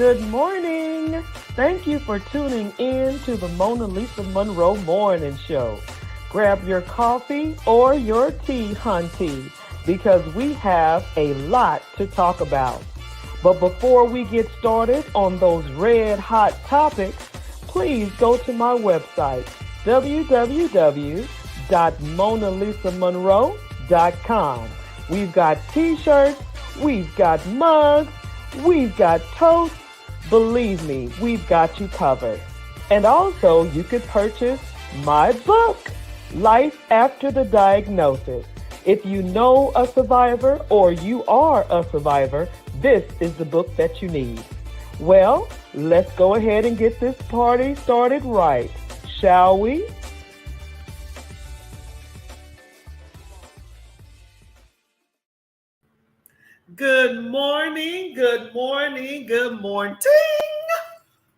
Good morning. Thank you for tuning in to the Mona Lisa Monroe Morning Show. Grab your coffee or your tea, hunty, because we have a lot to talk about. But before we get started on those red hot topics, please go to my website, www.monalisamonroe.com. We've got t-shirts, we've got mugs, we've got toast. Believe me, we've got you covered. And also, you could purchase my book, Life After the Diagnosis. If you know a survivor or you are a survivor, this is the book that you need. Well, let's go ahead and get this party started right, shall we? Good morning, good morning, good morning.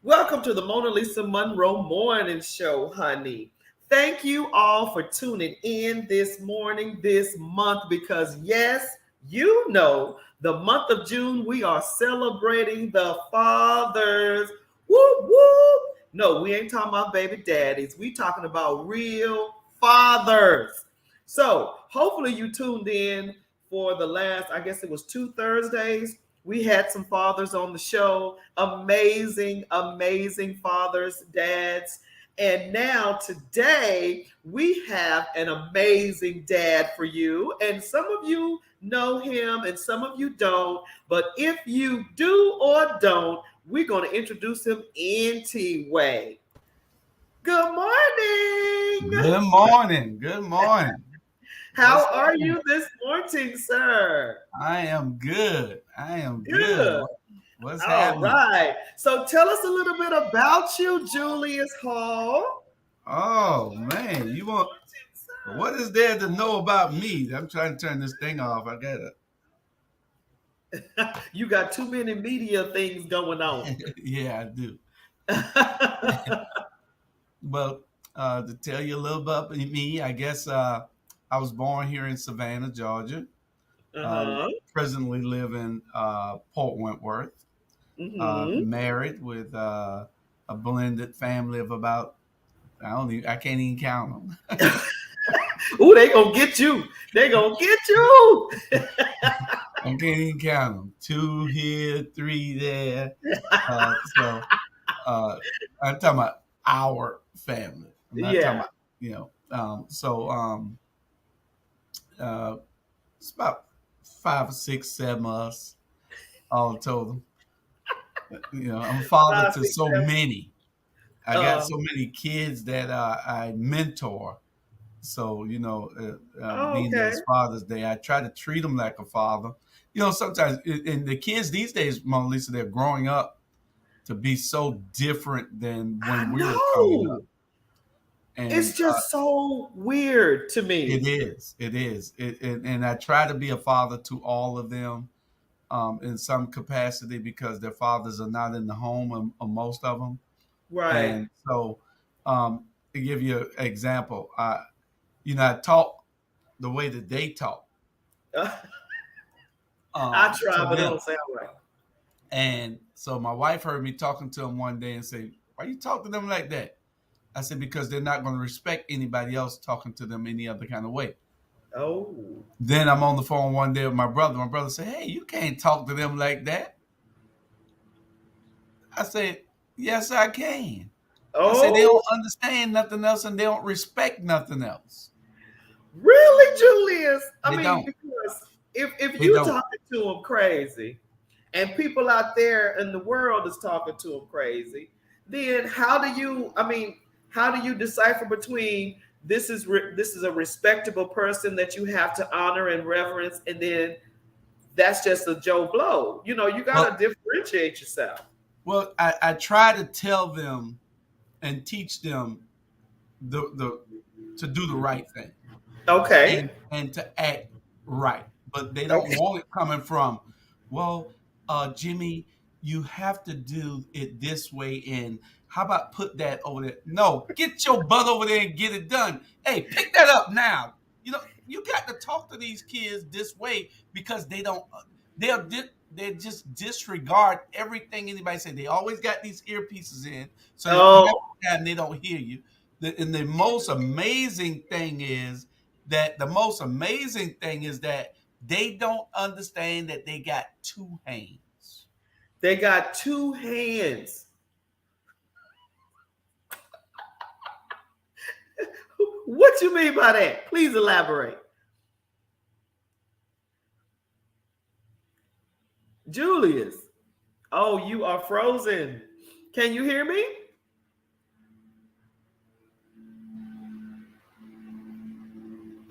Welcome to the Mona Lisa Monroe Morning Show, honey. Thank you all for tuning in this morning, this month, because yes, you know, the month of June, we are celebrating the fathers. Woo, woo. No, we ain't talking about baby daddies. We talking about real fathers. So hopefully you tuned in for the last, I guess it was 2 Thursdays. We had some fathers on the show, amazing, amazing fathers, dads. And now today we have an amazing dad for you. And some of you know him and some of you don't. But if you do or don't, we're going to introduce him anyway. Good morning. Good morning. Good morning. How are you this morning, sir? I am good. I am good. What's happening? All right. So tell us a little bit about you, Julius Hall. Oh man, you want what is there to know about me? I'm trying to turn this thing off. I got it. You got too many media things going on. Yeah, I do. Well, to tell you a little bit about me, I guess I was born here in Savannah, Georgia. Presently live in Port Wentworth. Married with a blended family of about I can't even count them. Ooh, they gonna get you. They gonna get you. I can't even count them. 2 here, 3 there. So I'm talking about our family. I'm not talking about, it's about 5 or 6, 7 of us all told. I'm a father to so many. I got so many kids that I mentor. So, being this Father's Day, I try to treat them like a father. Sometimes, and the kids these days, Mona Lisa, they're growing up to be so different than when we were coming up. And it's just so weird to me. It is. And I try to be a father to all of them in some capacity because their fathers are not in the home, or most of them. Right. And so, to give you an example, I talk the way that they talk. I try, but it don't sound right. And so my wife heard me talking to them one day and say, "Why you talk to them like that?" I said, "Because they're not going to respect anybody else talking to them any other kind of way." Oh. Then I'm on the phone one day with my brother. My brother said, "Hey, you can't talk to them like that." I said, "Yes, I can." Oh. I said, "They don't understand nothing else and they don't respect nothing else." Really, Julius? They don't. Because if you're talking to them crazy and people out there in the world is talking to them crazy, then how do you decipher between this is a respectable person that you have to honor and reverence, and then that's just a Joe Blow? You got to differentiate yourself. Well, I try to tell them and teach them to do the right thing. Okay. And to act right. But they don't want it coming from, well, Jimmy, you have to do it this way, and how about put that over there? No, get your butt over there and get it done. Hey, pick that up now. You got to talk to these kids this way because they'll they just disregard everything anybody say. They always got these earpieces in, so that Oh, half the time they don't hear you. And the most amazing thing is that they don't understand that they got two hands. they got two hands. What you mean by that? Please elaborate. Julius. Oh, you are frozen. Can you hear me?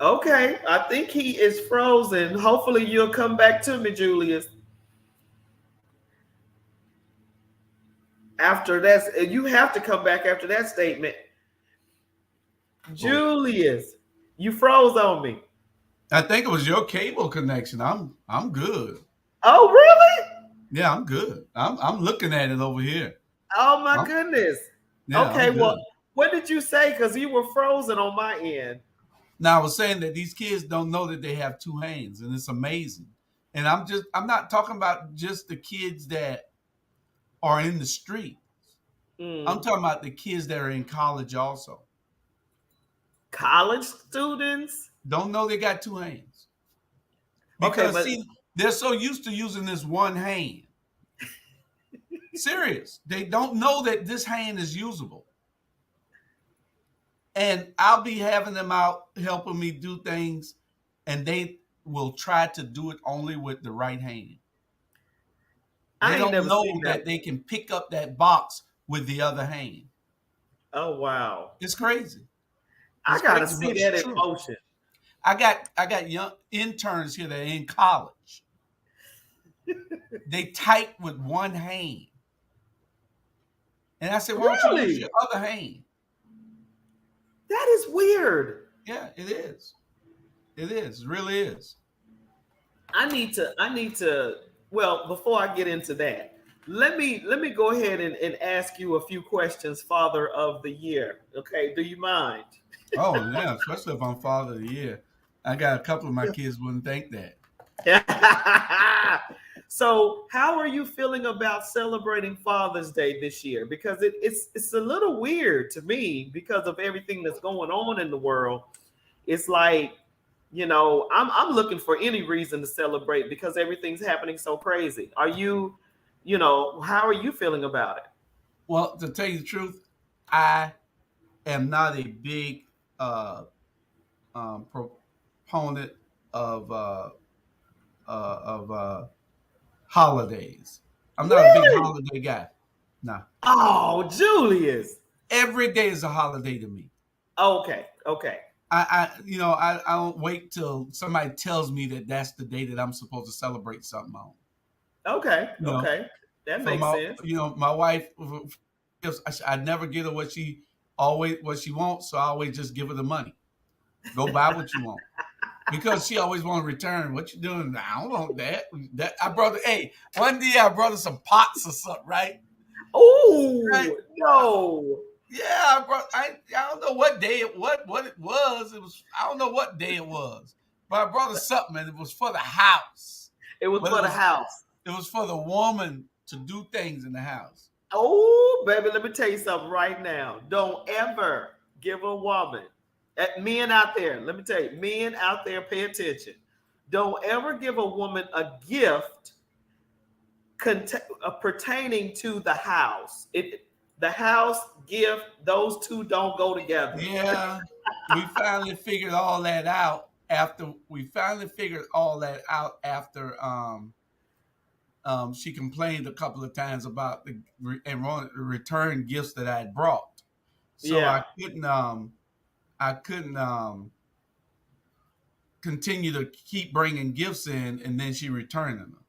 Okay, I think he is frozen. Hopefully, you'll come back to me, Julius. After that, you have to come back after that statement. Julius, you froze on me. I think it was your cable connection. I'm good. Oh, really? Yeah, I'm good. I'm looking at it over here. Oh my goodness. Yeah, Okay, well, what did you say? Because you were frozen on my end. Now I was saying that these kids don't know that they have two hands, and it's amazing. And I'm not talking about just the kids that are in the street. I'm talking about the kids that are in college also. College students Don't know they got two hands. Because okay, see, they're so used to using this one hand. Serious. They don't know that this hand is usable. And I'll be having them out helping me do things, and they will try to do it only with the right hand. They don't know that they can pick up that box with the other hand. Oh wow. It's crazy. I gotta see that in motion. I got young interns here that are in college. They type with one hand. And I said, why don't you use your other hand? That is weird. Yeah, it is. It is. It really is. I need to well, before I get into that, let me go ahead and ask you a few questions, Father of the Year. Okay, do you mind? Oh yeah, especially if I'm Father of the Year. I got a couple of my kids wouldn't think that. So, how are you feeling about celebrating Father's Day this year? Because it's a little weird to me because of everything that's going on in the world. It's like, I'm looking for any reason to celebrate because everything's happening so crazy. Are you, how are you feeling about it? Well, to tell you the truth, I am not a big proponent of holidays. I'm not a big holiday guy. Nah. Oh, Julius. Every day is a holiday to me. Okay. I don't wait till somebody tells me that that's the day that I'm supposed to celebrate something on. Okay. That makes sense. My wife, I never give her what she wants, so I always just give her the money. Go buy what you want. Because she always want to return. What you doing? I don't want that. One day I brought her some pots or something, right? Oh, right? No. Yeah, I don't know what day it was. I don't know what day it was, but I brought her something, and it was for the house. It was for the house. It was for the woman to do things in the house. Oh, baby, let me tell you something right now. Don't ever give a woman. Men out there, let me tell you, men out there, pay attention. Don't ever give a woman a gift pertaining to the house. The house gift, those two don't go together. Yeah, we finally figured all that out after she complained a couple of times about the return gifts that I had brought. So yeah. I couldn't continue to keep bringing gifts in, and then she returning them.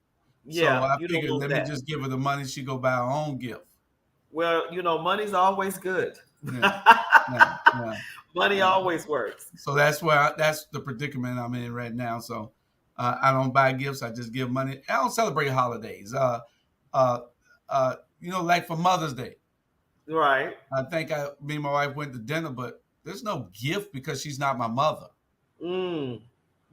Yeah, so I figured let me just give her the money. She go buy her own gift. Well, money's always good. Yeah. Money always works. So that's the predicament I'm in right now. So I don't buy gifts. I just give money. I don't celebrate holidays. Like for Mother's Day. Right. I think me and my wife went to dinner, but there's no gift because she's not my mother.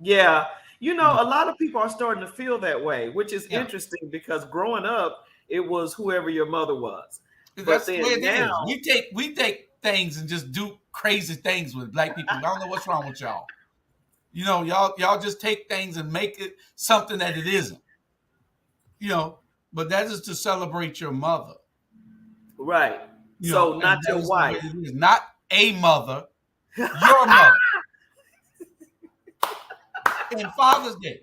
Yeah. You know, a lot of people are starting to feel that way, which is interesting because growing up, it was whoever your mother was. But That's the way then it now, is. We take things and just do crazy things with black people. I don't know what's wrong with y'all. You know, y'all just take things and make it something that it isn't. You know, but that is to celebrate your mother. right. You know, So and not that your is the way wife. it is. Not a mother, your mother. And Father's Day.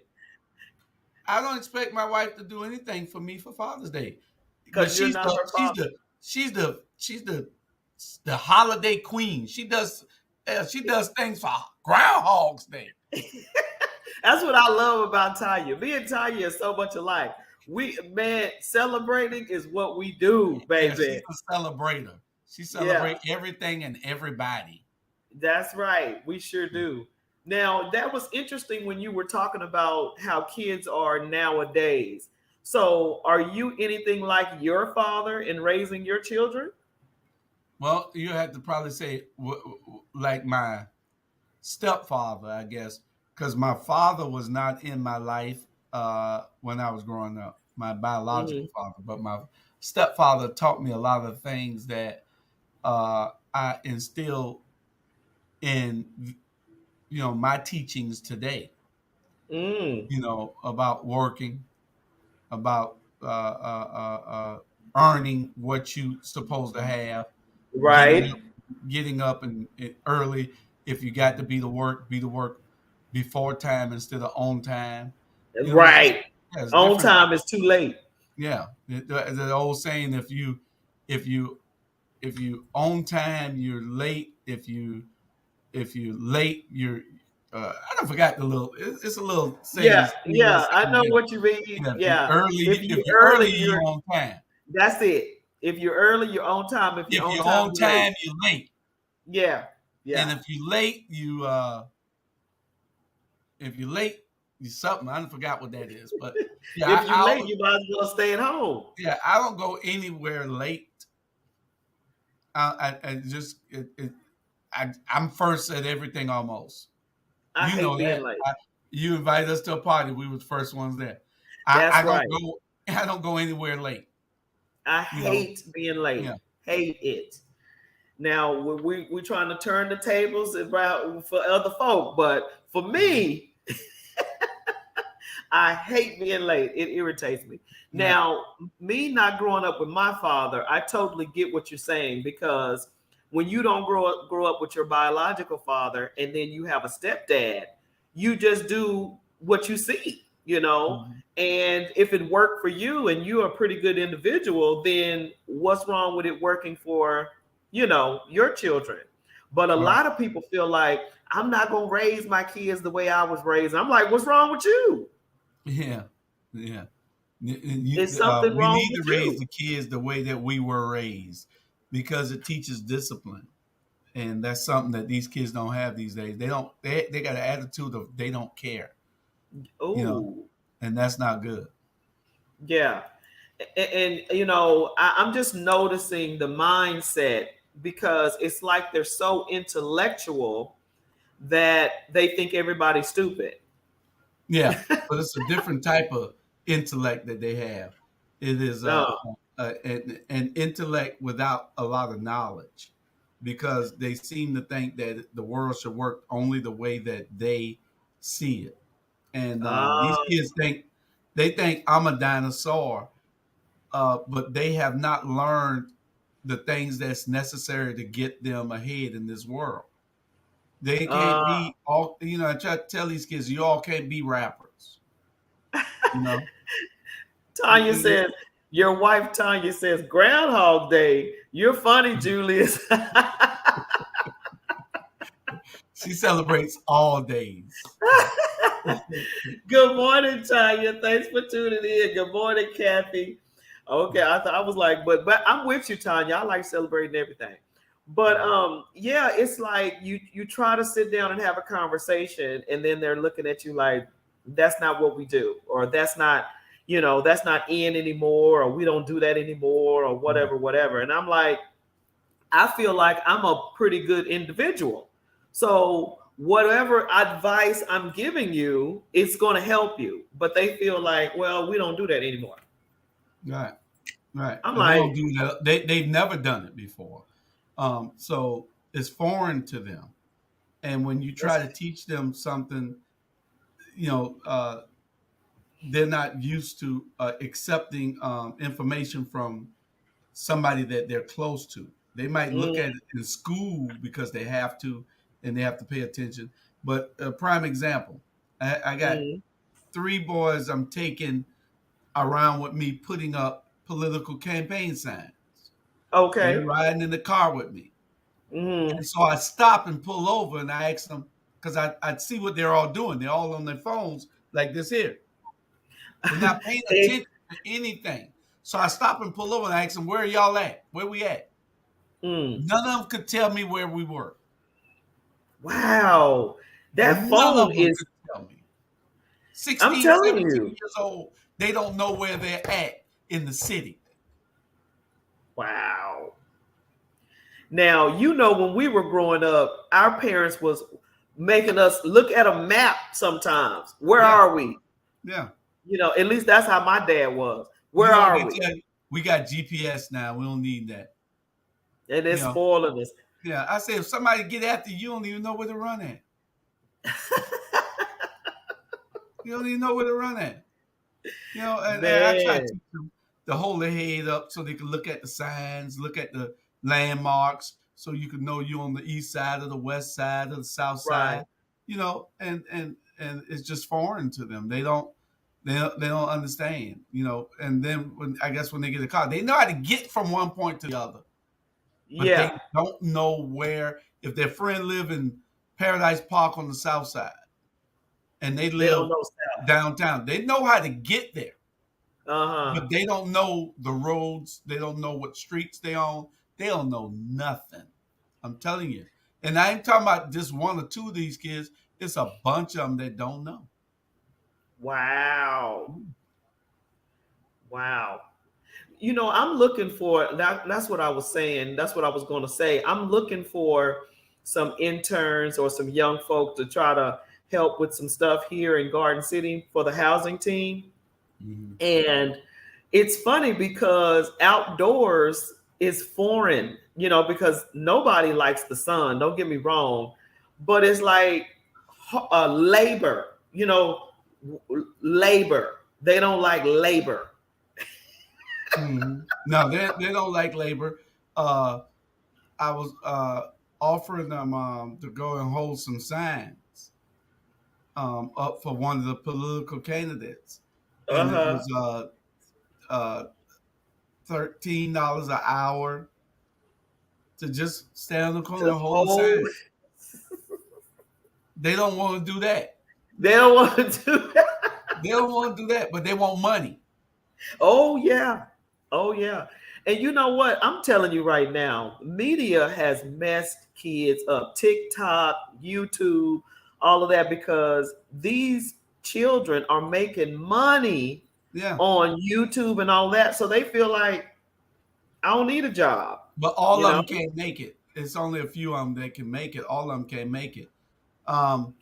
I don't expect my wife to do anything for me for Father's Day. But Because you're not her father. she's the holiday queen. She does things for Groundhog's Day. That's what I love about Tanya. Me and Tanya are so much alike. Celebrating is what we do, Yeah, she's baby. a celebrator. She Yeah, celebrates everything and everybody. that's right. We sure do. Now, that was interesting when you were talking about how kids are nowadays. So, are you anything like your father in raising your children? Well, you have to probably say like my stepfather, I guess, because my father was not in my life when I was growing up, my biological Hmm. father, but my stepfather taught me a lot of things that I instill in my teachings today. Mm, About working, about earning what you supposed to have, getting right, up, getting up and early. If you got to be to work before time instead of on time. It's just right. it's On different. time is too late. Yeah, the old saying: if you if you on time, you're late. If you late, you're I don't forgot the little. It's a little saying. Yeah, It's a little yeah. I saying know that, what you mean. yeah, Yeah. If if you you're early, early, you're on time. that's it. If you're early, you're on time. If you're If on you're time, on you're late. time, you're late. Yeah, And yeah. if you're late, you something. I forgot what that is, but yeah, If you're late, you might as well stay at home. I don't go anywhere late. I just I'm first at everything almost. I You hate know being that. late. You invite us to a party, we was the first ones there. That's I don't right. go. I don't go anywhere late. I You know. hate being Yeah. late. Hate it. Now we trying to turn the tables about for other folk, but for me, I hate being late. It irritates me. Yeah. Now, me not growing up with my father, I totally get what you're saying because when you don't grow up with your biological father and then you have a stepdad, you just do what you see, you know. Mhm. And if it worked for you and you're a pretty good individual, then what's wrong with it working for, your children? But a Right. lot of people feel like I'm not gonna raise my kids the way I was raised. I'm like, what's wrong with you? Yeah. Yeah. Is something We wrong need to with raise you? the kids the way that we were raised because it teaches discipline. And that's something that these kids don't have these days. They got an attitude of they don't care, you know, Oh, and that's not good. yeah. And I'm just noticing the mindset because it's like they're so intellectual that they think everybody's stupid. Yeah, but it's a different type of intellect that they have. It is Uh, an intellect without a lot of knowledge because they seem to think that the world should work only the way that they see it. And these uh, kids think I'm a dinosaur, but they have not learned the things that's necessary to get them ahead in this world. They can't uh, be all. I try to tell these kids, you all can't be rappers. You know, Tanya says, your wife Tanya says, Groundhog Day. You're funny, Julius. she celebrates all days. Good morning, Tanya. Thanks for tuning in. Good morning, Kathy. Okay, I was like, but I'm with you, Tanya. I like celebrating everything. But yeah, it's like you try to sit down and have a conversation, and then they're looking at you like that's not what we do, or that's not in anymore, or we don't do that anymore, or Right. whatever, whatever. And I'm like, I feel like I'm a pretty good individual. So whatever advice I'm giving you, it's going to help you. But they feel like, well, we don't do that anymore. Right. Right. I'm They don't like, do that. They've never done it before. So it's foreign to them. And when you try to teach them something, you know, they're not used to accepting information from somebody that they're close to. They might look mm, at it in school because they have to, and they have to pay attention. But a prime example, I got mm, 3 boys I'm taking around with me putting up political campaign signs. They're okay. riding in the car with me. Mm. And so I stop and pull over and I ask them, because I'd see what they're all doing. They're all on their phones like this here. They're not paying They, attention to anything. So I stop and pull over and I ask them, where are y'all at? Where we at? mm. None of them could tell me where we were. Wow. That None phone of them is, could tell me. I'm 16, telling 17 you. years old, they don't know where they're at in the city. Wow. Now, when we were growing up, our parents was making us look at a map sometimes. Where Yeah, are we? yeah. At least that's how my dad was. You Where know what are they we? tell you? We got GPS now. We don't need that. And You it's know, spoiling us. yeah. I say if somebody get after you, you don't even know where to run at. You don't even know where to run at. And I try to Man, teach them to hold their head up so they can look at the signs, look at the landmarks, so you can know you're on the east side or the west side or the south right. side. And it's just foreign to them. They don't understand. And then when they get a car, they know how to get from one point to the other, but they Yeah, don't know where. If their friend live in Paradise Park on the south side and they they don't live know South. downtown, they know how to get there, Uh-huh. but they don't know the roads. They don't know what streets they on. They don't know nothing. I'm telling you. And I ain't talking about just one or two of these kids. It's a bunch of them that don't know. Wow. Wow. I'm looking for that. That's what I was saying. That's what I was going to say. I'm looking for some interns or some young folk to try to help with some stuff here in Garden City for the housing team. Mm-hmm. And it's funny because outdoors is foreign, because nobody likes the sun. Don't get me wrong, but it's like labor, labor. They don't like labor. Mm-hmm. No, they don't like labor. I was offering them to go and hold some signs up for one of the political candidates, Uh and it huh. was uh, $13 an hour to just stand on the corner To and hold a hold. sign. They don't want to do that. They don't want to do that. They don't want to do that, but they want money. Oh yeah. Oh yeah. And you know what? I'm telling you right now, media has messed kids up. TikTok, YouTube, all of that, because these children are making money Yeah, on YouTube and all that. So they feel like I don't need a job, but all you of know? them can't make it. It's only a few of them that can make it. All of them can't make it, and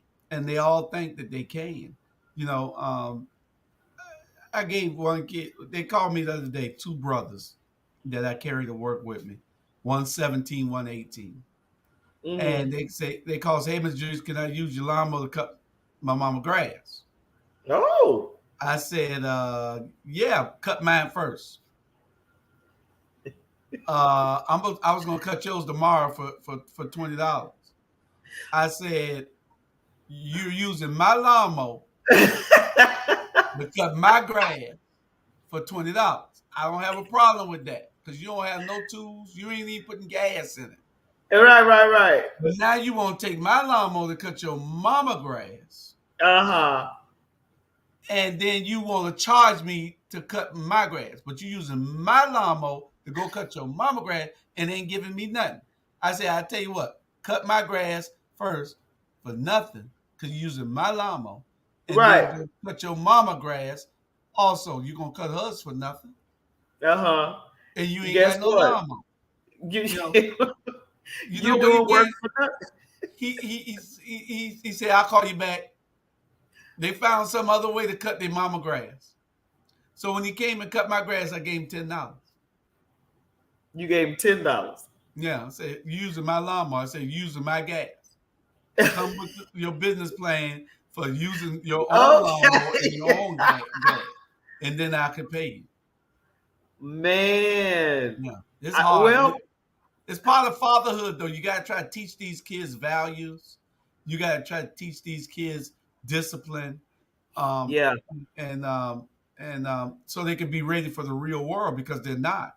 they all think that they can. You know, I gave one kid. They called me the other day. 2 brothers that I carry to work with me. One 17, one 18. Mm-hmm. And they call us, hey, Mr. Juice, can I use your lawnmower to cut my mama grass? Oh. I said, yeah, cut mine first. I was gonna cut yours tomorrow for $20. I said, you're using my lawnmower to cut my grass for $20. I don't have a problem with that because you don't have no tools. You ain't even putting gas in it. Right, right, right. But now you want to take my lawnmower to cut your mama grass, Uh-huh. and then you want to charge me to cut my grass. But you're using my lawnmower to go cut your mama grass and ain't giving me nothing. I say, I tell you what, cut my grass first for nothing because you're using my lawnmower, and then Right. go cut your mama grass. Also, you're gonna cut hers for nothing, Uh-huh. and you ain't Guess got no what? lawnmower. You You know, you know you what he doing work did? for nothing. he said, "I'll call you back." They found some other way to cut their mama grass. So when he came and cut my grass, I gave him $10. You gave him $10. Yeah, I said, "You using my lawnmower." I said, "You using my gas. Come with your business plan for using your own lawnmower and Okay. your own gas, and then I can pay you." Man. Yeah, it's hard. Well, It's part of fatherhood, though. You got to try to teach these kids values. You got to try to teach these kids discipline, um, yeah, and so they can be ready for the real world because they're not.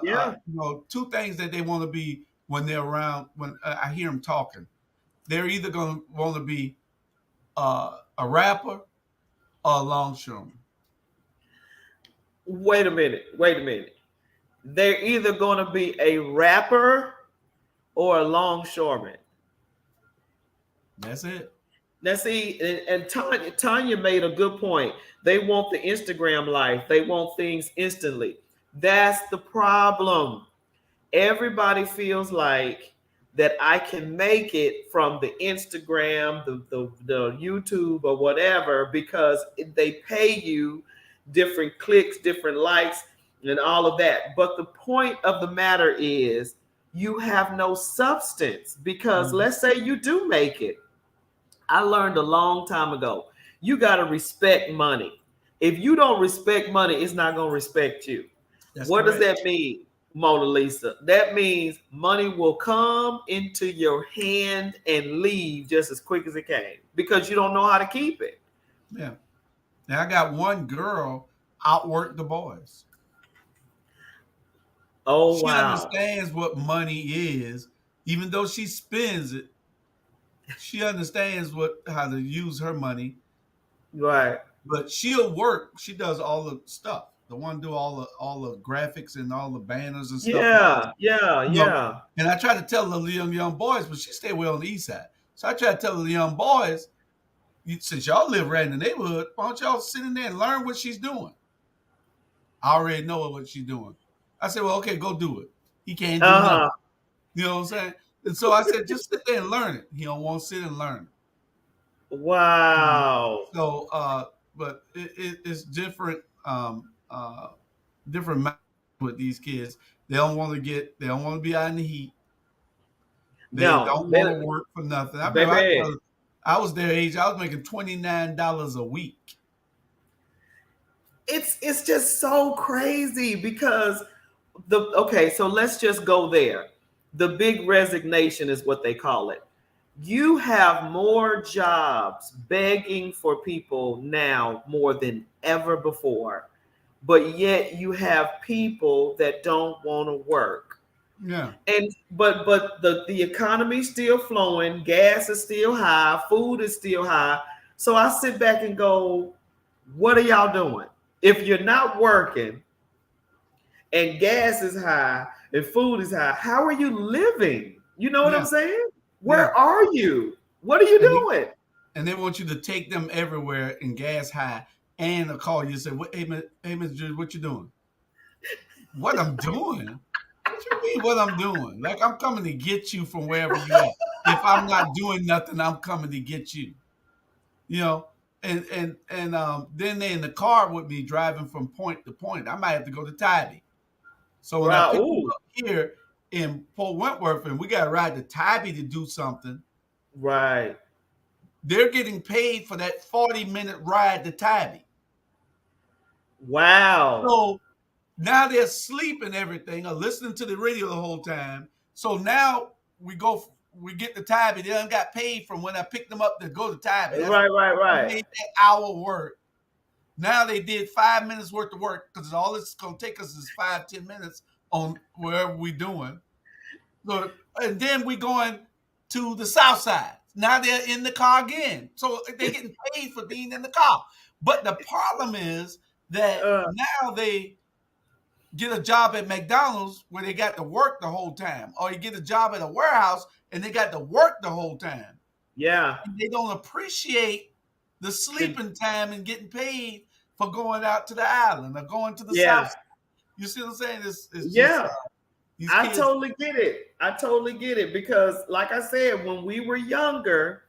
yeah. Two things that they want to be when they're around. When I hear them talking, they're either going to want to be a rapper or a longshoreman. Wait a minute. Wait a minute. They're either going to be a rapper or a longshoreman. That's it. Now, see, and Tanya made a good point. They want the Instagram life. They want things instantly. That's the problem. Everybody feels like that I can make it from the Instagram, the YouTube, or whatever because they pay you different clicks, different likes, and all of that. But the point of the matter is you have no substance because Mhm. let's say you do make it. I learned a long time ago. You got to respect money. If you don't respect money, it's not going to respect you. That's What does correct. that mean, Mona Lisa? That means money will come into your hand and leave just as quick as it came because you don't know how to keep it. Yeah. Now I got one girl outwork the boys. Oh, She wow. understands what money is, even though she spends it. She understands how to use her money, Right. but she'll work. She does all the stuff. The one do all the graphics and all the banners and stuff for us. Yeah. Yeah. You know, Yeah. and I try to tell the young boys, but she stay well on the east side. So I try to tell the young boys, since y'all live right in the neighborhood, why don't y'all sit in there and learn what she's doing? I already know what she's doing. I said, well, okay, go do it. He can't do nothing. Uh huh. You know what I'm saying? And so I said, just sit there and learn it. He don't want to sit and learn it. Wow. So, but it's different, different with these kids. They don't want to be out in the heat. They No, don't want to work for nothing. I remember baby. I was their age. I was making $29 a week. It's just so crazy because so let's just go there. The big resignation is what they call it. You have more jobs begging for people now more than ever before, but yet you have people that don't want to work. Yeah, And but the economy's still flowing, gas is still high, food is still high. So I sit back and go, what are y'all doing? If you're not working and gas is high and food is high, how are you living? You know what I'm yeah, saying? yeah. Where are you? What are you And doing? they want you to take them everywhere in gas high, and they'll call you and say, hey, Mr. Judy, what you doing? What I'm doing? What you mean what I'm doing? Like I'm coming to get you from wherever you at. If I'm not doing nothing, I'm coming to get you. You know, and then they're in the car with me driving from point to point. I might have to go to Tybee. So when I Right. pick them Ooh, up here in Port Wentworth and we got to ride to Tybee to do something, right. they're getting paid for that 40-minute ride to Tybee. Wow. So now they're asleep and everything, or listening to the radio the whole time. So now we get the Tybee. They done got paid from when I picked them up to go to Tybee. That's Right, right, they right. made that hour work. Now they did 5 minutes worth of work because all it's going to take us is 5-10 minutes on wherever we doing. So, and then we going to the south side. Now they're in the car again. So they're getting paid for being in the car. But the problem is that Uh, now they get a job at McDonald's where they got to work the whole time, or you get a job at a warehouse and they got to work the whole time. yeah. And they don't appreciate the sleeping time and getting paid for going out to the island or going to the Yeah. south. You see what I'm saying? It's just Yeah. These I kids. totally get it. I totally get it because, like I said, when we were younger,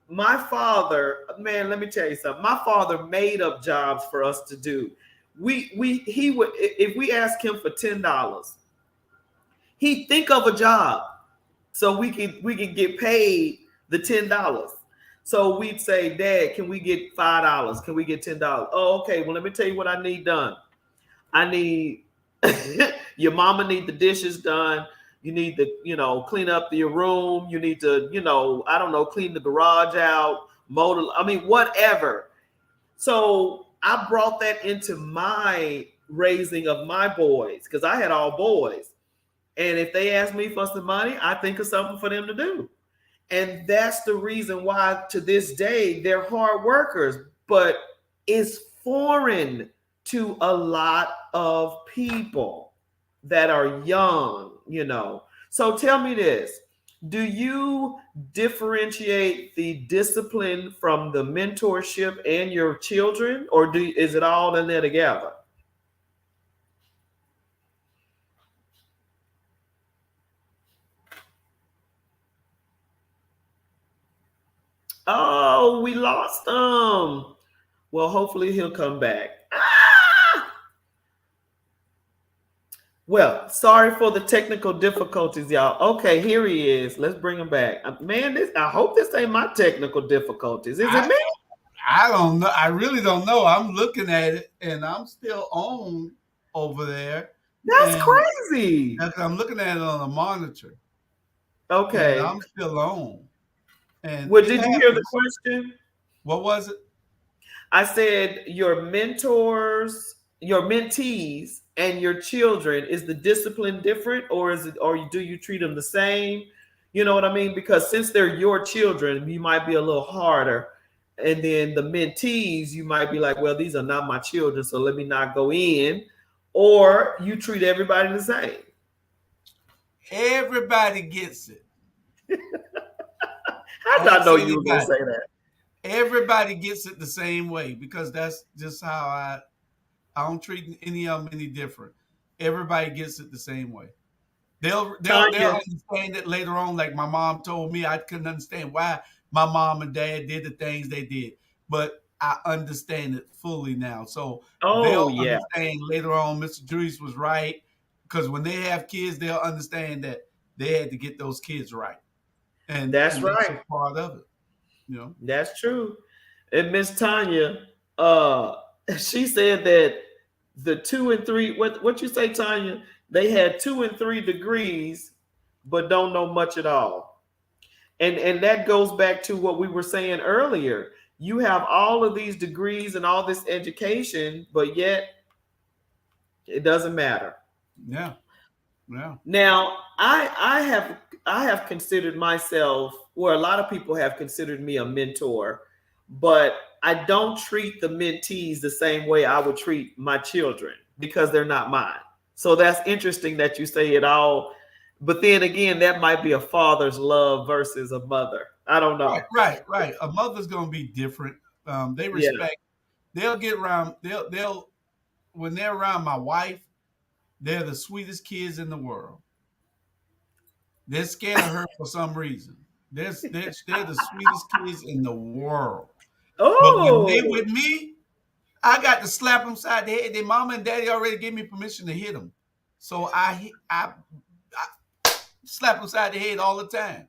my father, man, let me tell you something. My father made up jobs for us to do. He would, if we asked him for $10, he'd think of a job so we could get paid the $10. So we'd say, Dad, can we get $5? Can we get $10? Oh, okay. Well, let me tell you what I need done. I need your mama need the dishes done. You need to, clean up your room. You need to, I don't know, clean the garage out, I mean, whatever. So I brought that into my raising of my boys because I had all boys. And if they ask me for some money, I think of something for them to do. And that's the reason why to this day they're hard workers, but it's foreign to a lot of people that are young. So tell me this. Do you differentiate the discipline from the mentorship and your children, or is it all in there together? Oh, we lost him. Well, hopefully he'll come back. Well, sorry for the technical difficulties, y'all. Okay, here he is. Let's bring him back. Man, I hope this ain't my technical difficulties. Is it me? I don't know. I really don't know. I'm looking at it and I'm still on over there. That's crazy. I'm looking at it on a monitor. Okay. And I'm still on. And well, did you hear the question? What was it? I said your mentors, your mentees, and your children, is the discipline different, or do you treat them the same? You know what I mean? Because since they're your children, you might be a little harder. And then the mentees, you might be like, well, these are not my children, so let me not go in. Or you treat everybody the same. Everybody gets it. How did I know you were going to say that? Everybody gets it the same way because that's just how I don't treat any of them any different. Everybody gets it the same way. They'll understand it later on. Like my mom told me, I couldn't understand why my mom and dad did the things they did, but I understand it fully now. So they'll understand later on. Mr. Juice was right because when they have kids, they'll understand that they had to get those kids right, and that's right. That's a part of it. That's true. And Miss Tanya, she said that the 2 and 3, what you say, Tanya? They had 2 and 3 degrees, but don't know much at all. And that goes back to what we were saying earlier. You have all of these degrees and all this education, but yet it doesn't matter. Yeah. Yeah. Now, I have considered myself, or a lot of people have considered me a mentor, but I don't treat the mentees the same way I would treat my children because they're not mine. So that's interesting that you say it all. But then again, that might be a father's love versus a mother. I don't know. Right. A mother's going to be different. They respect. Yeah. They'll get around. They'll when they're around my wife, they're the sweetest kids in the world. They're scared of her for some reason. They're the sweetest kids in the world. Oh. But when they with me, I got to slap them side the head. Their mama and daddy already gave me permission to hit them. So I slap them side the head all the time.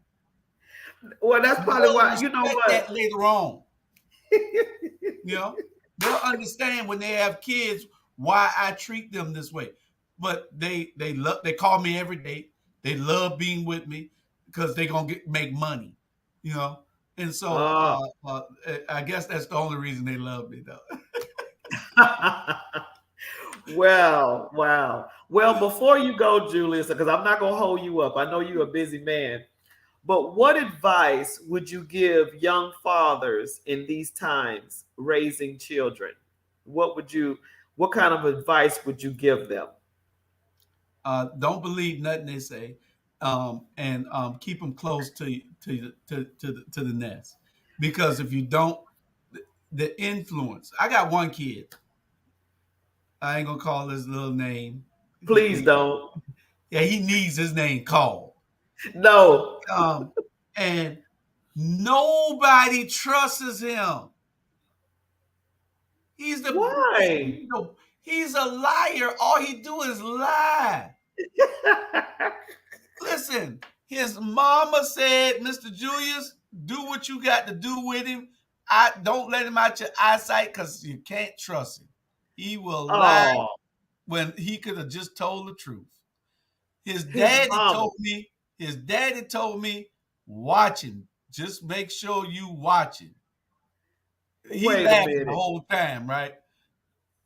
Well, that's probably why, you know what? That later on. They'll understand when they have kids why I treat them this way. But they call me every day. They love being with me because they're gonna make money, And so I guess that's the only reason they love me, though. Well, wow. Well, before you go, Julius, because I'm not gonna hold you up. I know you're a busy man. But what advice would you give young fathers in these times raising children? What kind of advice would you give them? Don't believe nothing they say, and keep them close to the nest. Because if you don't, the influence. I got one kid. I ain't gonna call his little name. Please don't. Yeah, he needs his name called. No. Um, and nobody trusts him. He's the Why? he's a liar. All he do is lie. Listen, his mama said, Mr. Julius, do what you got to do with him. I don't let him out your eyesight because you can't trust him. He will lie Oh, when he could have just told the truth. His his daddy mama. told me, his daddy told me, watch him. Just make sure you watch him. He Wait a laughing the minute. whole time, right?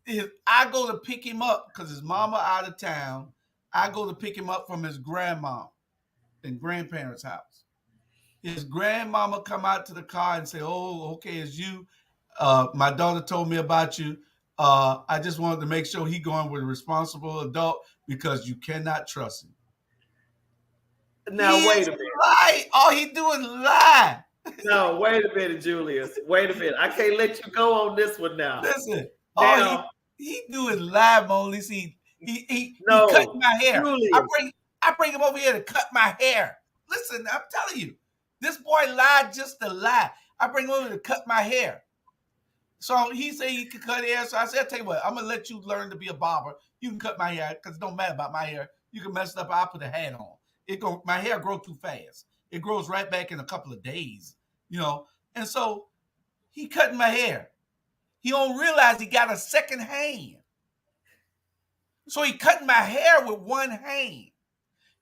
If I go to pick him up because his mama out of town, I go to pick him up from his grandma and grandparents' house. His grandmama come out to the car and say, "Oh, okay, it's you. My daughter told me about you. I just wanted to make sure he going with a responsible adult because you cannot trust him." Now He wait is a minute. lie. All he do is lie. No, wait a minute, Julius. Wait a minute. I can't let you go on this one now. Listen, all Now, he do is lie, Mona. He cut no, my hair. Julius. I bring him over here to cut my hair. Listen, I'm telling you, this boy lied just to lie. I bring him over to cut my hair. So he said he could cut hair. So I said, I'll tell you what, I'm gonna let you learn to be a barber. You can cut my hair because it don't matter about my hair. You can mess it up. I'll put a hat on. My hair grow too fast. It grows right back in a couple of days, you know. And so he cutting my hair. He don't realize he got a second hand. So he cutting my hair with one hand.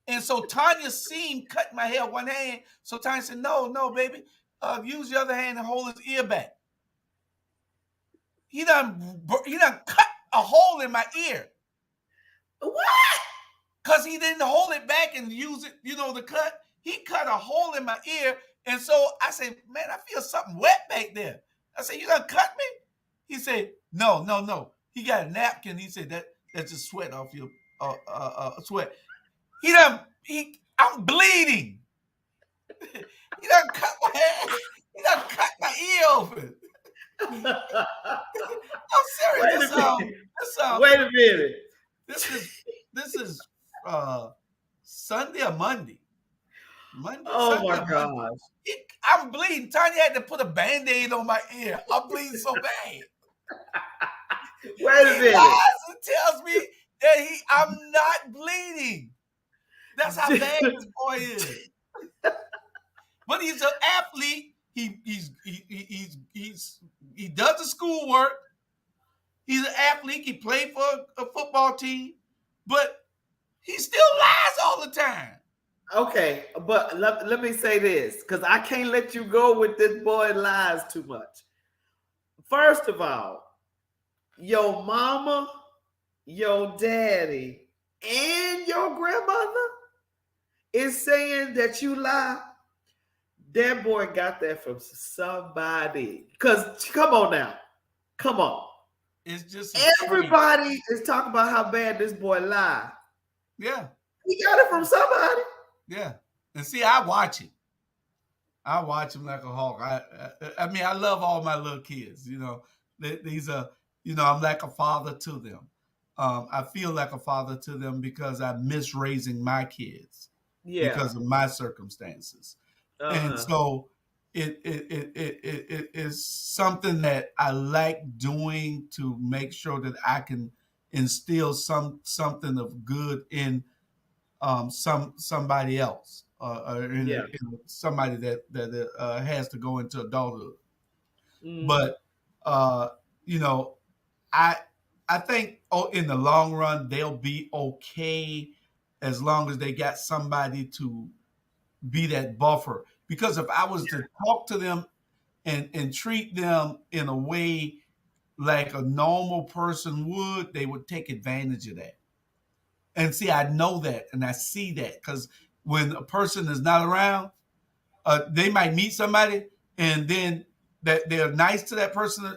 And so Tanya seen cut my hair one hand. So Tanya said, no, baby. Use the other hand and hold his ear back. He done cut a hole in my ear. What? Because he didn't hold it back and use it, the cut. He cut a hole in my ear. And so I said, man, I feel something wet back there. I said, you done cut me? He said, no. He got a napkin. He said, that's just sweat off your sweat. I'm bleeding. He done cut my hair. He done cut my ear open. I'm serious. Wait a minute. This is Sunday or Monday. Oh Sunday my or gosh. Monday. I'm bleeding. Tanya had to put a Band-Aid on my ear. I'm bleeding so bad. Wait a minute. Lies and tells me that I'm not bleeding. That's how bad this boy is. But he's an athlete. He does the schoolwork. He's an athlete. He played for a football team, but he still lies all the time. Okay, but let me say this, because I can't let you go with this boy lies too much. First of all, your mama, your daddy, and your grandmother is saying that you lie. That boy got that from somebody. Because come on now. Come on. It's just everybody is talking about how bad this boy lied. Yeah. He got it from somebody. Yeah. And see, I watch him. I watch him like a hawk. I mean, I love all my little kids. These are, I'm like a father to them. I feel like a father to them because I miss raising my kids because of my circumstances. And so it is something that I like doing to make sure that I can instill something of good in somebody else, in somebody that has to go into adulthood. But I think in the long run they'll be okay as long as they got somebody to be that buffer. Because if I was to talk to them and treat them in a way like a normal person would, they would take advantage of that. And see, I know that and I see that because when a person is not around, they might meet somebody and then that they're nice to that person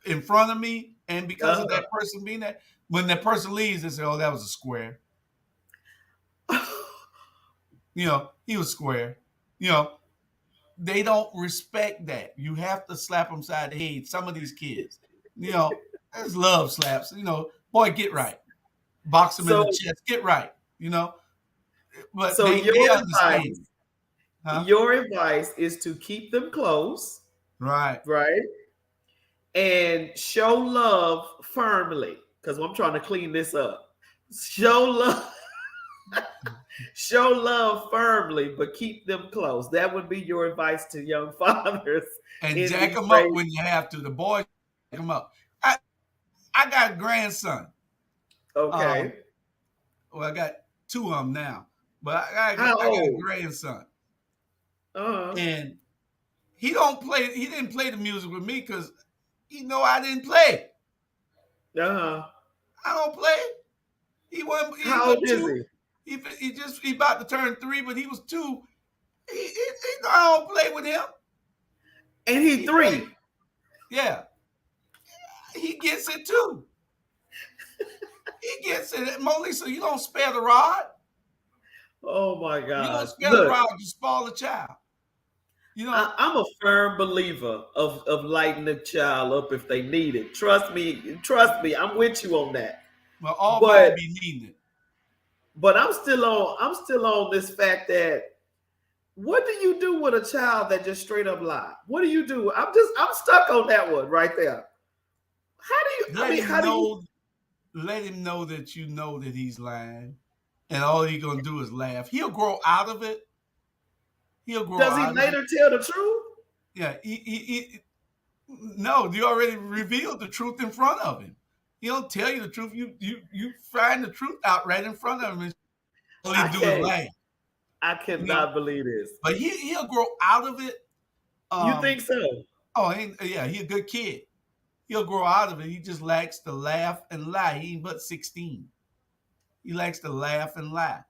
in front of me. And because of that person being there, when that person leaves, they say, oh, that was a square. He was square. They don't respect that. You have to slap them side the head. Some of these kids, there's love slaps. Boy, get right. Box them in the chest. Get right. but So they understand, huh? your advice is to keep them close, Right. right? And show love firmly. Because I'm trying to clean this up. Show love, show love firmly, but keep them close. That would be your advice to young fathers And in jack these them up crazy. when you have to. The boys jack them up. I got a grandson. Um, Okay. well, I got two of them now, but I How got a old? grandson, Uh-huh. and he don't play. He didn't play the music with me because he know I didn't play. Uh-huh. I don't play. He wasn't. He How was old is two. he? He about to turn 3, but he was 2. I don't play with him. And he He play. 3. Yeah, he gets it too. He gets it. Melissa, you don't spare the rod. Oh my You don't gosh. spare the Look, rod. You spoil the child. You know. I'm a firm believer of lighting the child up if they need it. Trust me, I'm with you on that. Well, all mine But be needing it. I'm still on this fact that what do you do with a child that just straight up lie? What do you do? I'm stuck on that one right there. How do you I Let mean him how do you know. Let him know that you know that he's lying, and all he's gonna do is laugh. He'll grow out of it. He'll grow does he out of it. later tell the truth? Yeah. No, you already revealed the truth in front of him. He don't tell you the truth. You find the truth out right in front of him, and all he I do is can't. laugh. I You know. cannot believe this. But he'll grow out of it. You Um. think so? Oh, yeah, he a good kid. He'll grow out of it. He just likes to laugh and lie. He ain't but 16. He likes to laugh and lie.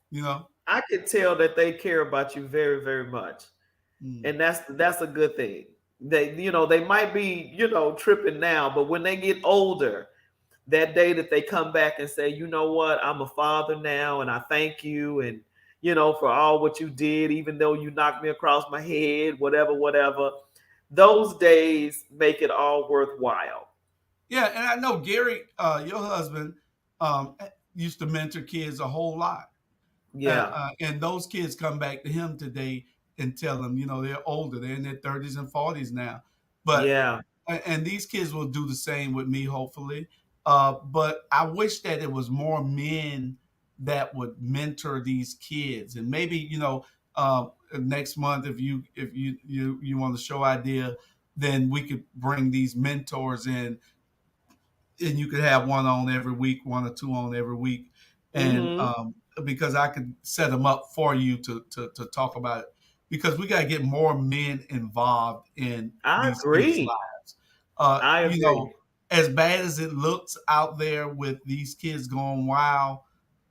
You know. I can tell that they care about you very, very much. Mm. And that's a good thing. They might be, tripping now, but when they get older, that day that they come back and say, you know what, I'm a father now and I thank you and for all what you did, even though you knocked me across my head, whatever. Those days make it all worthwhile. Yeah, and I know Gary, your husband, um, used to mentor kids a whole lot. Yeah. And those kids come back to him today and tell him, they're older, they're in their 30s and 40s now. But Yeah. and these kids will do the same with me, hopefully. But I wish that it was more men that would mentor these kids, and maybe next month, if you want to show idea, then we could bring these mentors in, and you could have one on every week, one or two on every week, and Hmm. because I could set them up for you to talk about it, because we got to get more men involved in I these kids' agree. lives. I agree. As bad as it looks out there with these kids going wild,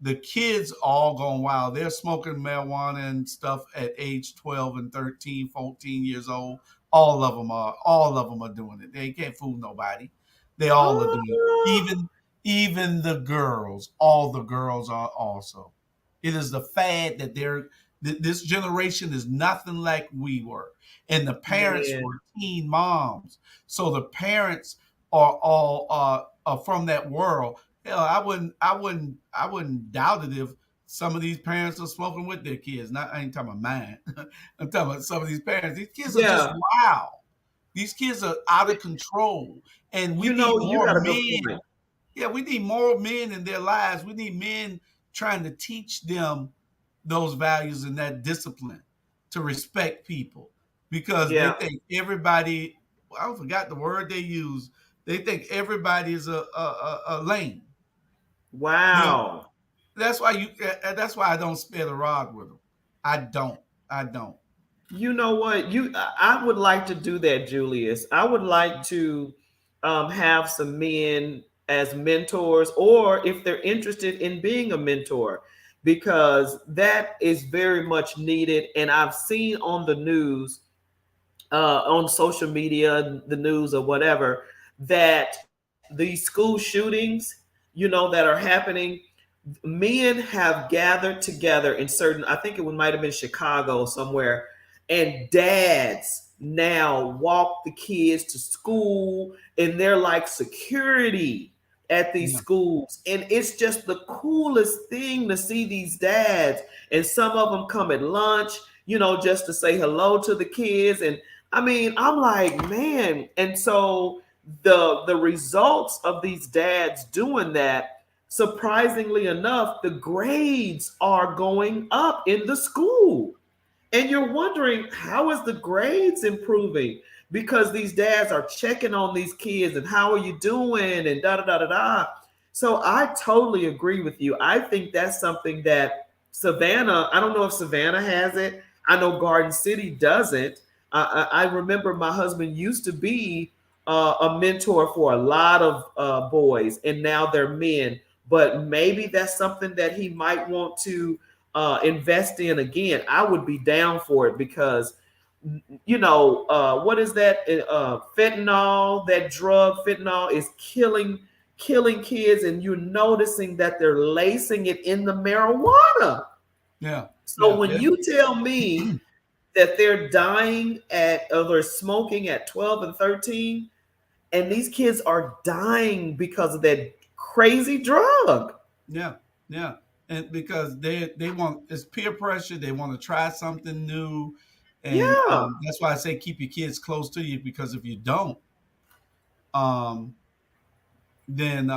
the kids all going wild. They're smoking marijuana and stuff at age 12 and 13, 14 years old. All of them are doing it. They can't fool nobody. They all are doing it. Oh, Even the girls, all the girls are also. It is the fad that this generation is nothing like we were. And the parents man. were teen moms. So the parents are all are from that world. Hell, I wouldn't doubt it if some of these parents are smoking with their kids. Not I ain't talking about mine. I'm talking about some of these parents. These kids are just Yeah. wild. These kids are out of control, and we need You more got a good men. point. Yeah, we need more men in their lives. We need men trying to teach them those values and that discipline to respect people, because they Yeah. think everybody. I forgot the word they use. They think everybody is a lame. You know, Wow. that's why I don't spare the rod with them. I don't. I don't. You know what? I would like to do that, Julius. I would like to have some men as mentors, or if they're interested in being a mentor, because that is very much needed. And I've seen on the news, on social media, the news or whatever, that these school shootings, that are happening, men have gathered together in certain, I think it might have been Chicago somewhere, and dads now walk the kids to school and they're like security at these Yeah. schools. And it's just the coolest thing to see these dads. And some of them come at lunch, just to say hello to the kids. And I mean, I'm like, man. And so the results of these dads doing that, surprisingly enough, the grades are going up in the school. And you're wondering, how is the grades improving? Because these dads are checking on these kids and how are you doing and da da da da da. So I totally agree with you. I think that's something that Savannah, I don't know if Savannah has it. I know Garden City doesn't. I remember my husband used to be a mentor for a lot of boys, and now they're men. But maybe that's something that he might want to invest in again. I would be down for it because, what is that? Fentanyl, that drug, fentanyl is killing kids, and you're noticing that they're lacing it in the marijuana. Yeah. So Yeah. when you tell me that they're dying or they're smoking at 12 and 13, and these kids are dying because of that crazy drug. Yeah. Yeah. And because they want, it's peer pressure. They want to try something new, and Yeah. that's why I say keep your kids close to you, because if you don't, um, then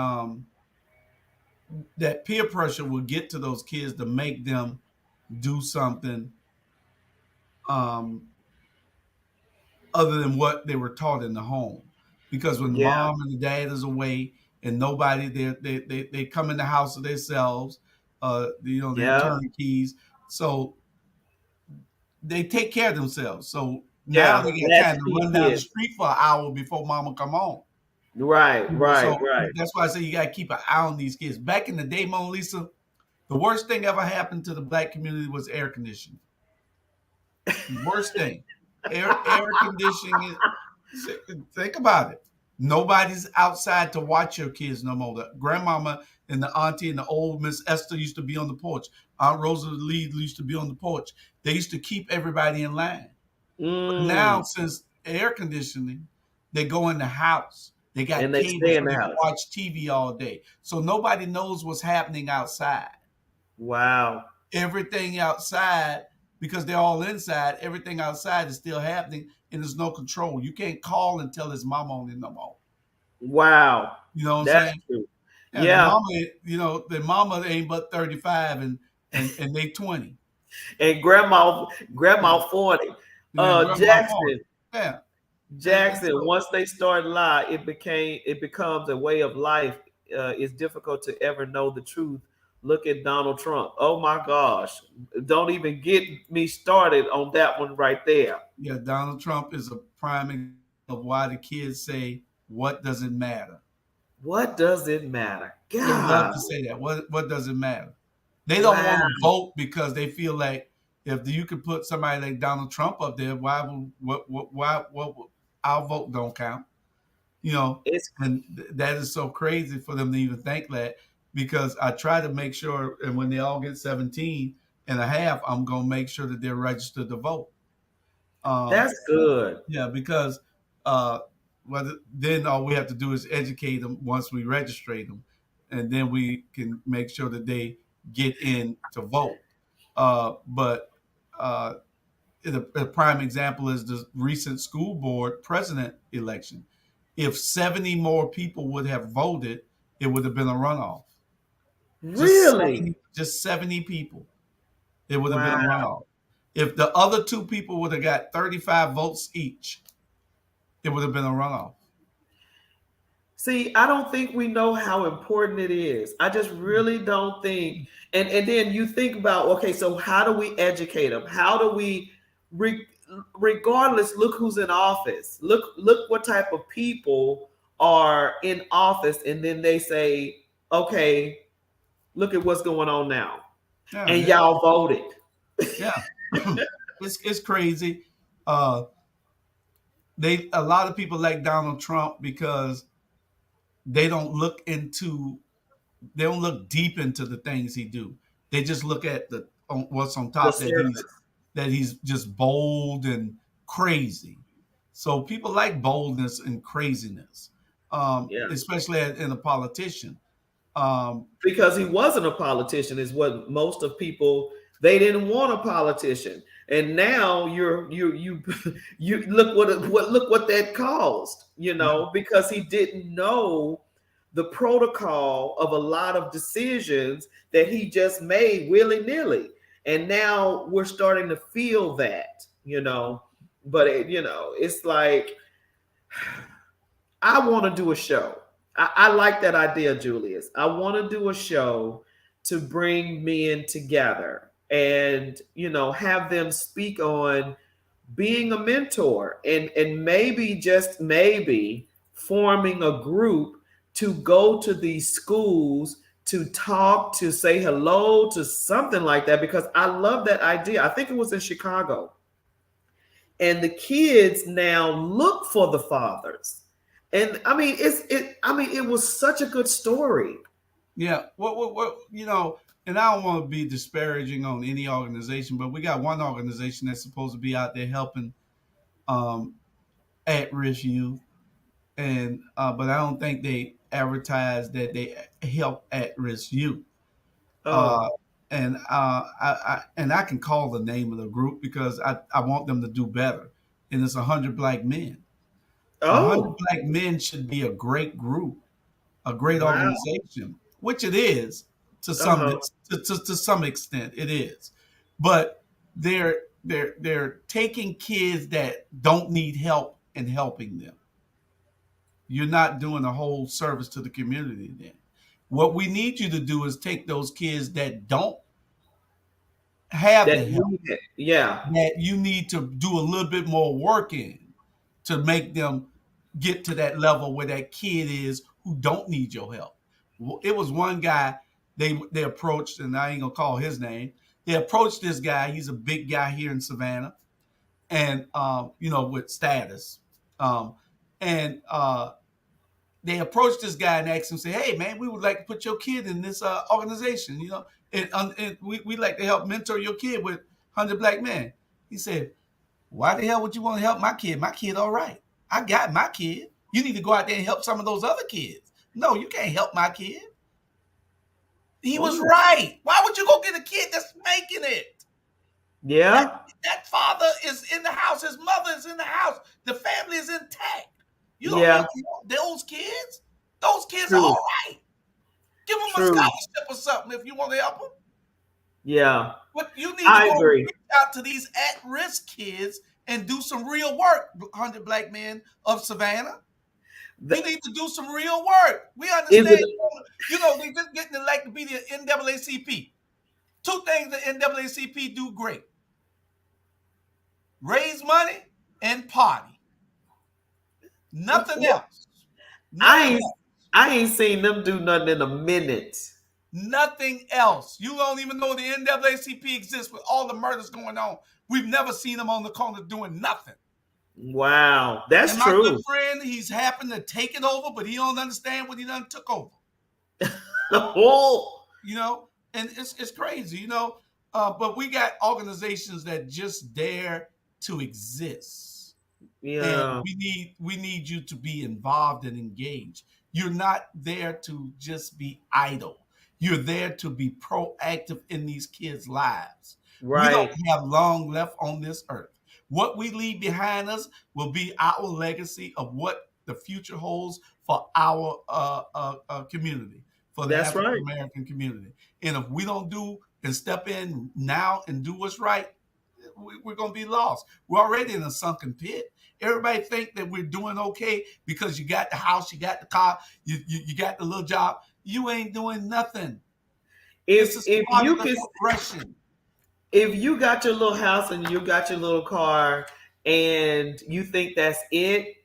that peer pressure will get to those kids to make them do something um, other than what they were taught in the home. Because when Yeah. mom and the dad is away and nobody, they come in the house of themselves, they're Yeah. turnkeys. So they take care of themselves. So now Yeah. they got time to Latchkey run down the kids. street for an hour before mama come home. Right, right, So right. that's why I say you got to keep an eye on these kids. Back in the day, Mona Lisa, the worst thing ever happened to the black community was air conditioning. Worst thing, air conditioning. Think about it. Nobody's outside to watch your kids no more. The grandmama and the auntie and the old Miss Esther used to be on the porch. Aunt Rosa Lee used to be on the porch. They used to keep everybody in line. But now, Mm. since air conditioning, they go in the house. They got And they cable stay so in the they can house. watch TV all day. So nobody knows what's happening outside. Wow. Everything outside, because they're all inside, everything outside is still happening, and there's no control. You can't call and tell his mama on it no more. Wow. You know what I'm That's saying? true. Yeah, the Yeah. mama, the mama ain't but 35 and they 20. And grandma 40. And then grandma 40. Jackson. Yeah. And Jackson, so once they start lie, it becomes a way of life. It's difficult to ever know the truth. Look at Donald Trump. Oh my gosh. Don't even get me started on that one right there. yeah, Donald Trump is a prime example of why the kids say, what does it matter? What does it matter? They love God. to say that. What does it matter? They don't Wow. want to vote because they feel like if you could put somebody like Donald Trump up there, why our vote don't count? You know, It's and that is so crazy for them to even think that, because I try to make sure, and when they all get 17 and a half, I'm going to make sure that they're registered to vote. Um, that's good. yeah, because uh, then all we have to do is educate them once we register them, and then we can make sure that they get in to vote. But uh, a prime example is the recent school board president election. If 70 more people would have voted, it would have been a runoff. Really? Just 70 people, it would have been a Wow. runoff. If the other two people would have got 35 votes each, it would have been a runoff. See, I don't think we know how important it is. I just really don't think. And then you think about, okay, so how do we educate them? How do we, re, regardless, look who's in office. Look what type of people are in office, and then they say, okay, look at what's going on now, Yeah, and y'all voted. yeah. It's crazy. Uh, a lot of people like Donald Trump because they don't look into they don't look deep into the things he do. They just look at what's on The top, surface. that he's just bold and crazy. So people like boldness and craziness. Yeah. especially in a politician. Um, Because he wasn't a politician is what most of people, they didn't want a politician. And now you you look what that caused, yeah, because he didn't know the protocol of a lot of decisions that he just made willy-nilly. And now we're starting to feel that. But it's like, I want to do a show. I like that idea, Julius. I want to do a show to bring men together and have them speak on being a mentor, and maybe, just maybe, forming a group to go to these schools to talk, to say hello, to something like that, because I love that idea. I think it was in Chicago, and the kids now look for the fathers. And I mean, it was such a good story. yeah. What and I don't want to be disparaging on any organization, but we got one organization that's supposed to be out there helping um, at-risk youth, and but I don't think they advertise that they help at-risk youth. Uh, Oh. and I can call the name of the group because I want them to do better. And it's 100 Black Men. 100 Black Men should be a great group, a great Wow. organization, which it is to some Uh-huh. to some extent. It is, but they're taking kids that don't need help and helping them. You're not doing a whole service to the community then. What we need you to do is take those kids that don't have That the help, need it. Yeah. that you need to do a little bit more work in to make them get to that level where that kid is who don't need your help. It was one guy they approached, and I ain't gonna call his name. They approached this guy. He's a big guy here in Savannah, and with status. Um, and they approached this guy and asked him, say, "Hey, man, we would like to put your kid in this organization. And we like to help mentor your kid with 100 Black Men." He said, "Why the hell would you want to help my kid? My kid, all right. I got my kid. You need to go out there and help some of those other kids. No, you can't help my kid." He was Oh. right. Why would you go get a kid that's making it? That, Yeah. that father is in the house. His mother is in the house. The family is intact. You don't need Yeah. to help those kids. Those kids are True. all right. Give them a True. scholarship or something if you want to help them. Yeah. But you need to I go agree. reach out to these at-risk kids and do some real work, 100 Black Men of Savannah. You need to do some real work. We Is understand, it? they just getting elected to be the NAACP. Two things the NAACP do great: raise money and party. Nothing else. I Nothing ain't else. I ain't seen them do nothing in a minute. Nothing else. You don't even know the NAACP exists with all the murders going on. We've never seen them on the corner doing nothing. Wow, that's And my good true. friend, he's happened to take it over, but he don't understand what he done took over. Oh. And it's crazy, but we got organizations that just dare to exist. And Yeah. we need you to be involved and engaged. You're not there to just be idle. You're there to be proactive in these kids' lives. We don't Right. have long left on this earth. What we leave behind us will be our legacy of what the future holds for our community, for the That's African right. American community. And if we don't do and step in now and do what's right, we're going to be lost. We're already in a sunken pit. Everybody think that we're doing okay because you got the house, you got the car, you got the little job. You ain't doing nothing. This If is if part of you the can progression. if you got your little house and you got your little car and you think that's it,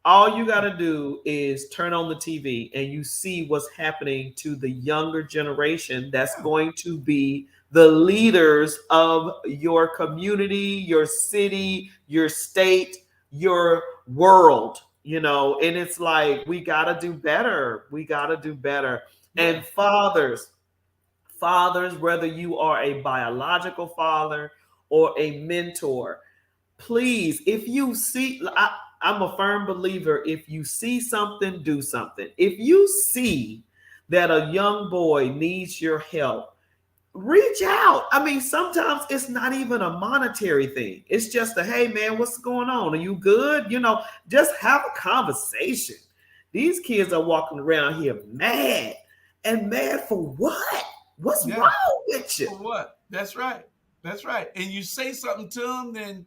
all you got to do is turn on the TV and you see what's happening to the younger generation that's Yeah, going to be the leaders of your community, your city, your state, your world, and it's like we got to do better. We got to do better. yeah, And fathers, whether you are a biological father or a mentor, please, if you see, I'm a firm believer. If you see something, do something. If you see that a young boy needs your help, reach out. I mean, sometimes it's not even a monetary thing. It's just a, hey man, what's going on? Are you good? Just have a conversation. These kids are walking around here mad. And mad for what? What's Yeah. wrong with you? For what? That's right. That's right. And you say something to them, then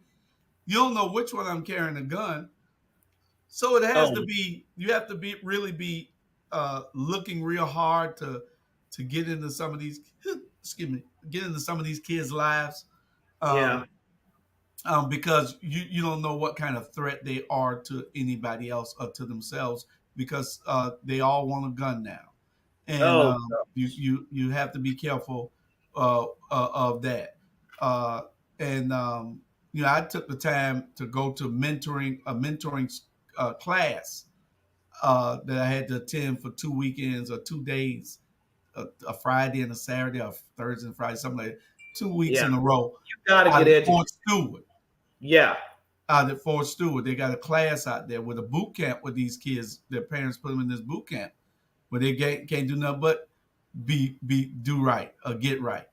you don't know which one I'm carrying a gun. So it has to Oh, be. You have to be really be looking real hard to get into some of these. Excuse me. Get into some of these kids' lives, yeah. um, because you don't know what kind of threat they are to anybody else or to themselves, because they all want a gun now, and Oh, you have to be careful of that. Uh, and I took the time to go to mentoring class that I had to attend for 2 weekends or 2 days, a Friday and a Saturday, or Thursday and Friday, something like that, 2 weeks yeah. in a row You gotta out get at educated. Fort Stewart. Yeah. Out at Fort Stewart, they got a class out there with a boot camp with these kids. Their parents put them in this boot camp where they can't do nothing but do right or get right.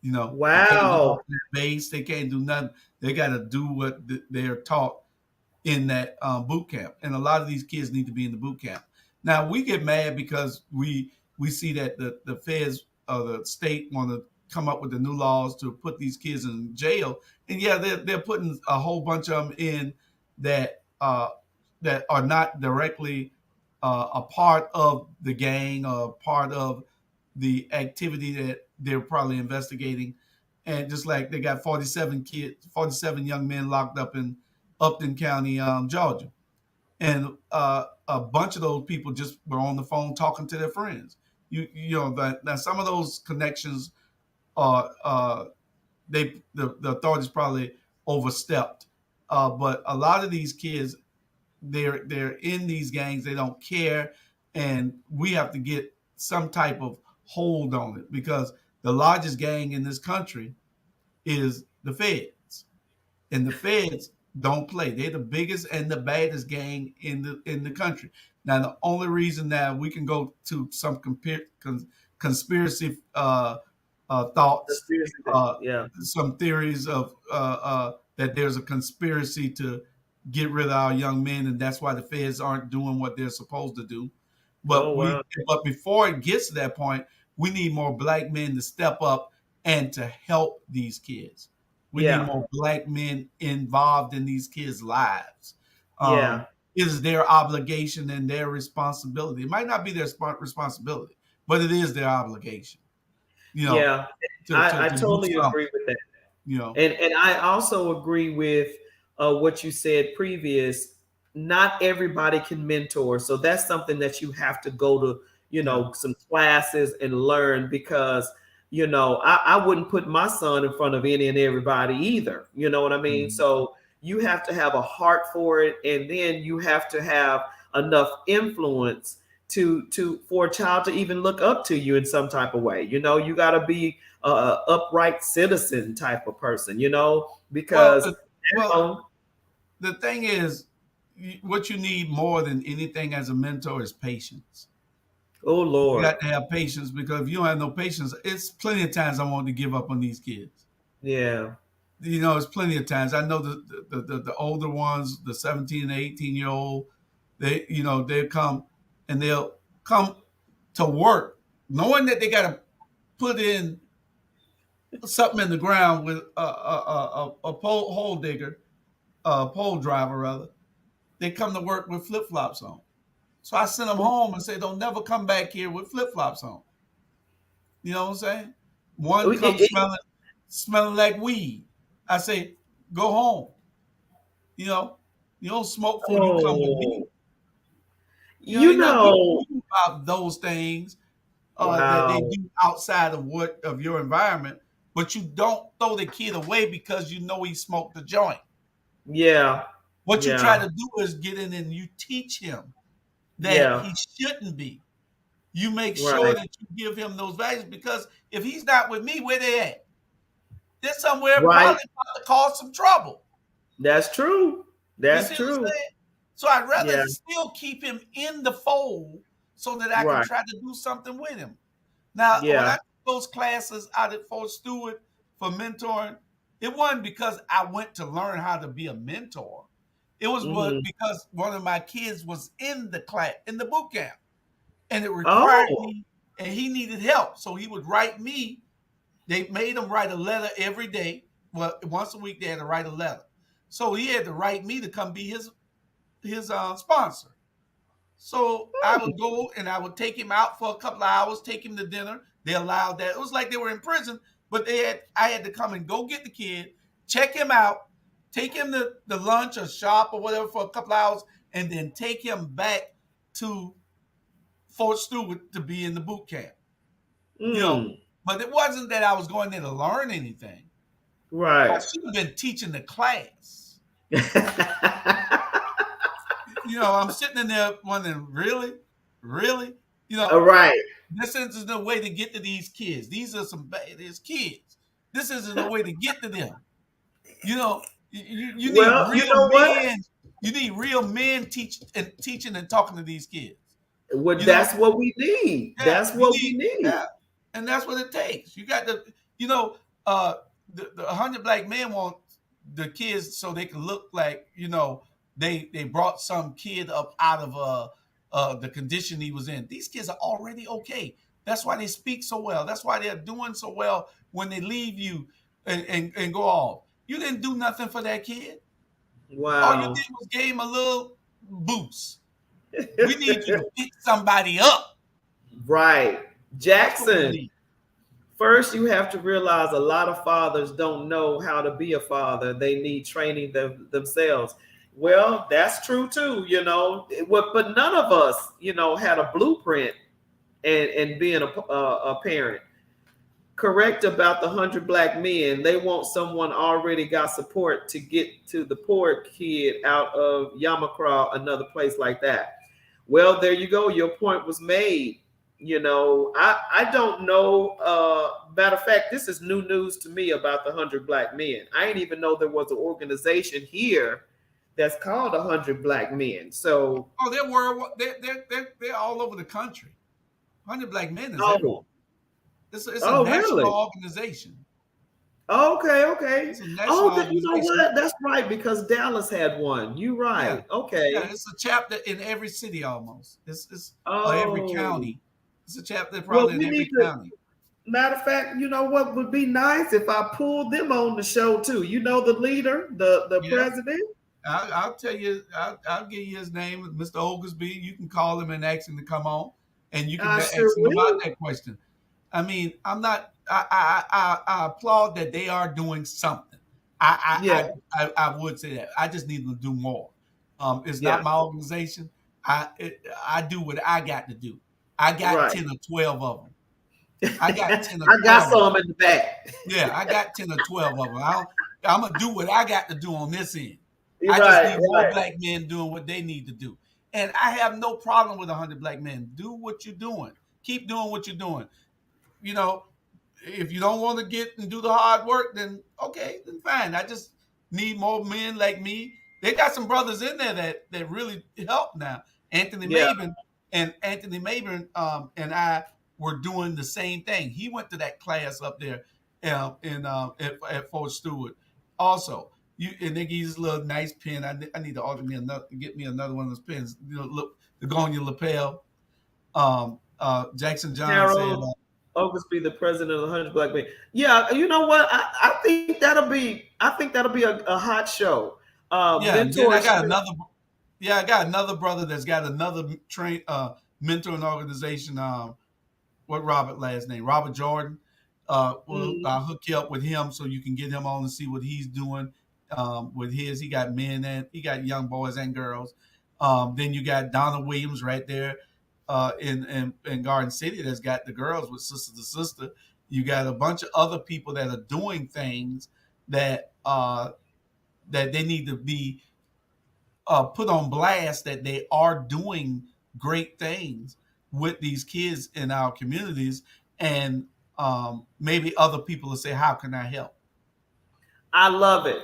They can't get off Wow. their base. They can't do nothing. They got to do what they're taught in that boot camp. And a lot of these kids need to be in the boot camp. Now we get mad because we see that the feds or the state want to come up with the new laws to put these kids in jail. And yeah, they're putting a whole bunch of them in that that are not directly a part of the gang or part of the activity that they're probably investigating. And just like they got 47 young men locked up in Upton County, Georgia, and a bunch of those people just were on the phone talking to their friends. That some of those connections are the authorities probably overstepped, but a lot of these kids, they're in these gangs. They don't care, and we have to get some type of hold on it, because the largest gang in this country is the Feds, and the Feds don't play. They're the biggest and the baddest gang in the country. Now, the only reason that we can go to some conspiracy thoughts, Conspiracy thing. uh, Yeah. some theories of that there's a conspiracy to get rid of our young men, and that's why the feds aren't doing what they're supposed to do. Oh But wow. but before it gets to that point, we need more black men to step up and to help these kids. We need Yeah. more black men involved in these kids' lives. Yeah. It is their obligation and their responsibility. It might not be their responsibility, but it is their obligation. You know, Yeah. I to do totally something. agree with that. You know, And I also agree with what you said previous. Not everybody can mentor, so that's something that you have to go to, yeah, some classes and learn, because I wouldn't put my son in front of any and everybody either. You know what I mean? mhm. So you have to have a heart for it, and then you have to have enough influence to for a child to even look up to you in some type of way. You got to be a upright citizen type of person, Well, because well, now, the thing is, what you need more than anything as a mentor is patience. oh You Lord, got to have patience, because if you don't have no patience, it's plenty of times I want to give up on these kids. yeah, It's plenty of times. I know the older ones, the 17 and 18-year old, they come and they'll come to work knowing that they got to put in something in the ground with a pole hole digger, a pole driver rather. They come to work with flip flops on. So I send them home and say, don't never come back here with flip flops on. You know what I'm saying? One It- comes it- smelling like weed. I say, go home. You know, you don't smoke before you come with me. oh, Ain't you nothing we know, can do about those things that they wow, do outside of your environment. But you don't throw the kid away because you know he smoked the joint. yeah, What you try yeah, to do is get in and you teach him that yeah, he shouldn't be. You make sure right, that you give him those values, because if he's not with me, where they at? They're somewhere right. probably about to cause some trouble. That's true. You That's see what I'm true. saying? So I'd rather Yeah. still keep him in the fold so that I can Right. try to do something with him. Now, when Yeah. I took those classes out at Fort Stewart for mentoring, it wasn't because I went to learn how to be a mentor. It was Hmm. because one of my kids was in the class, in the boot camp, and it required Oh. me, and he needed help. So he would write me. They made him write a letter every day. Well, once a week they had to write a letter. So he had to write me to come be his sponsor. So I would go and I would take him out for a couple of hours, take him to dinner. They allowed that. It was like they were in prison, but I had to come and go get the kid, check him out, take him to the lunch or shop or whatever for a couple of hours, and then take him back to Fort Stewart to be in the boot camp. You know, Mm. but it wasn't that I was going there to learn anything. I Right. should have been teaching the class. I'm sitting in there wondering, really, really, you know, All right. this isn't the way to get to these kids. These are some bad kids. This isn't the way to get to them. You need Well, you real know what? men. You need real men teaching and talking to these kids. Well, You know, that's what we need. yeah, That's you what we need, need. yeah, and that's what it takes. You got to, you know, uh, the 100 Black Men want the kids so they can look like they brought some kid up out of the condition he was in. These kids are already okay. That's why they speak so well. That's why they're doing so well when they leave you and go off. You didn't do nothing for that kid. All you Wow. did was gave him a little boost. We need you to pick somebody up. Right. That's what we Jackson, need. first you have to realize a lot of fathers don't know how to be a father. They need training themselves. Well, that's true too, but none of us, had a blueprint and being a parent. Correct about the 100 Black Men. They want someone already got support to get to the poor kid out of Yamakra, another place like that. Well, there you go. Your point was made. I don't know. Matter of fact, this is new news to me about the 100 Black Men. I didn't even know there was an organization here that's called 100 Black Men. So, Oh, they're world. They're all over the country. 100 Black Men is everywhere. oh, It's a oh, national really? organization. Okay, okay. It's a national Oh, you know organization. what? That's right, because Dallas had one. You Yeah, right. yeah. Okay. It's a chapter in every city almost. It's every Oh, county. It's a chapter well, probably in we need every to. county. Matter of fact, you know what would be nice if I pulled them on the show too. You know the leader, the Yeah, president. I'll tell you. I'll give you his name, Mr. Oglesby. You can call him and ask him to come on, and you can I sure ask him about will. that question. I mean, I'm not. I applaud that they are doing something. Yeah, I would say that. I just need to do more. It's yeah. not my organization. I do what I got to do. I got Right. 10 or 12 of them. I got 10 or I got 12 of them. some in the back. Yeah, I got 10 or 12 of them. I'm gonna do what I got to do on this end. I just Right, need more right. Black men doing what they need to do. And I have no problem with 100 Black Men. Do what you're doing. Keep doing what you're doing. You know, if you don't want to get and do the hard work, then okay, then fine. I just need more men like me. They got some brothers in there that really help now. Anthony Yeah. Maben and I were doing the same thing. He went to that class up there at Fort Stewart. Also, and they give you this little nice pen. I need to get me another one of those pens. Look, to go on your lapel. Jackson John said, Harold Oglesby, the president of the 100 Black Men. Yeah, you know what? I think that'll be a hot show. yeah, and then Mentorship. I got another brother that's got another mentoring organization. What Robert last name? Robert Jordan. I'll hook you up with him so you can get him on and see what he's doing with his. He got men and he got young boys and girls. Then you got Donna Williams right there in Garden City that's got the girls with Sister to Sister. You got a bunch of other people that are doing things that that they need to be put on blast that they are doing great things with these kids in our communities, and maybe other people will say, "How can I help?" I love it.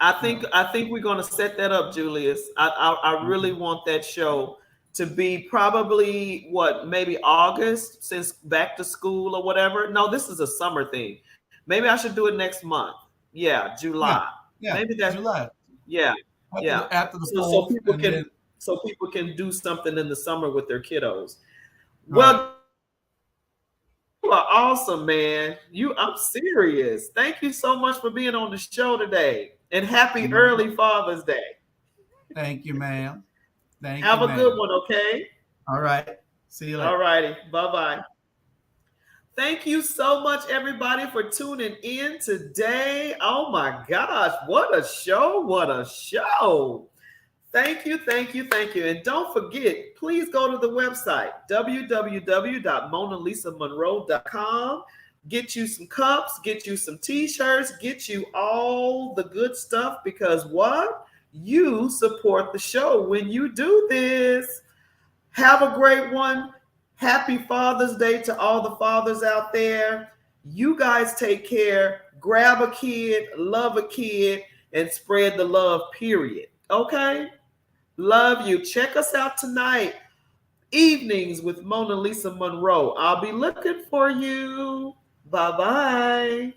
I think we're gonna set that up, Julius. I really want that show to be probably what, maybe August, since back to school or whatever. No, this is a summer thing. Maybe I should do it next month. Yeah, Yeah, July. yeah, Maybe that. July Yeah, after yeah. the So fourth, people and can then do something in the summer with their kiddos. right. Well, you are awesome, man. I'm serious. Thank you so much for being on the show today. And happy Mhm. early Father's Day. Thank you, ma'am. Thank you, Have a good ma'am. one, okay? All right. See you All later. righty. Bye-bye. Thank you so much, everybody, for tuning in today. Oh my gosh, what a show! What a show! Thank you, thank you, thank you. And don't forget, please go to the website, www.monalisamonroe.com. Get you some cups, get you some t-shirts, get you all the good stuff, because what? You support the show when you do this. Have a great one. Happy Father's Day to all the fathers out there. You guys take care. Grab a kid, love a kid, and spread the love, period. Okay? Love you. Check us out tonight. Evenings with Mona Lisa Monroe. I'll be looking for you. Bye-bye.